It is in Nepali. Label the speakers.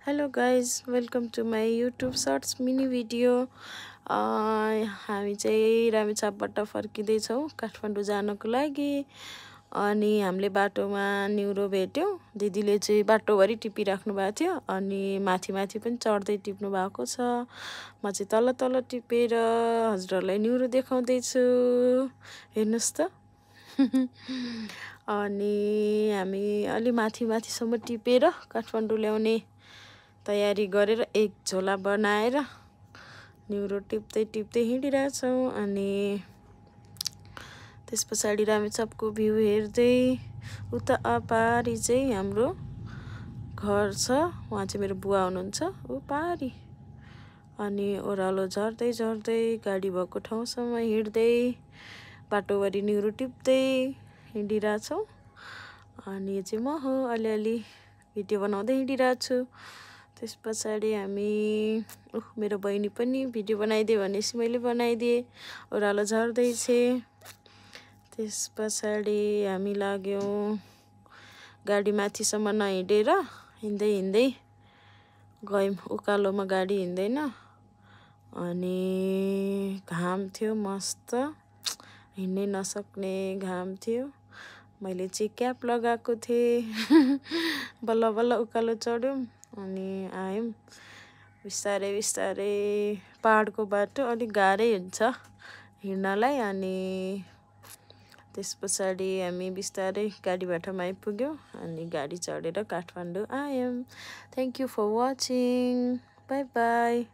Speaker 1: Hello guys, welcome to my YouTube shorts mini video. हामी चाहिँ रामेछापबाट फर्किँदैछौँ काठमाडौँ जानको लागि। अनि हामीले बाटोमा न्युरो भेट्यौँ। दिदीले चाहिँ बाटोभरि टिपिराख्नु भएको थियो अनि माथि माथि पनि चढ्दै टिप्नु भएको छ। म चाहिँ तल तल टिपेर हजुरहरूलाई न्युरो देखाउँदैछु। हेर्नुहोस् त। अनि हामी अलि माथि माथिसम्म टिपेर काठमाडौँ ल्याउने तयारी गरेर एक झोला बनाएर न्युरो टिप्दै टिप्दै हिँडिरहेछौँ। अनि त्यस पछाडि रामेछापको भ्यू हेर्दै उता अपारी चाहिँ हाम्रो घर छ। उहाँ चाहिँ मेरो बुवा हुनुहुन्छ ऊ पारी। अनि ओह्रालो झर्दै झर्दै गाडी भएको ठाउँसम्म हिँड्दै बाटोभरि न्युरो टिप्दै हिँडिरहेछौँ। अनि यो चाहिँ म हो, अलिअलि भिडियो बनाउँदै हिँडिरहेको छु। त्यस पछाडि हामी मेरो बहिनी पनि भिडियो बनाइदिए भनेपछि मैले बनाइदिएँ। ओह्रालो झर्दैछ। त्यस पछाडि हामी लाग्यौँ गाडी माथिसम्म नहिँडेर हिँड्दै हिँड्दै गयौँ। उकालोमा गाडी हिँड्दैन। अनि घाम थियो मस्त, हिँड्नै नसक्ने घाम थियो। मैले चाहिँ क्याप लगाएको थिएँ। बल्ल बल्ल उकालो चढ्यौँ अनि आयौँ। बिस्तारै बिस्तारै पहाडको बाटो अलिक गाह्रै हुन्छ हिँड्नलाई। अनि त्यस पछाडि हामी बिस्तारै गाडीबाटोमा आइपुग्यौँ अनि गाडी चढेर काठमाडौँ आयौँ। Thank you for watching. Bye by.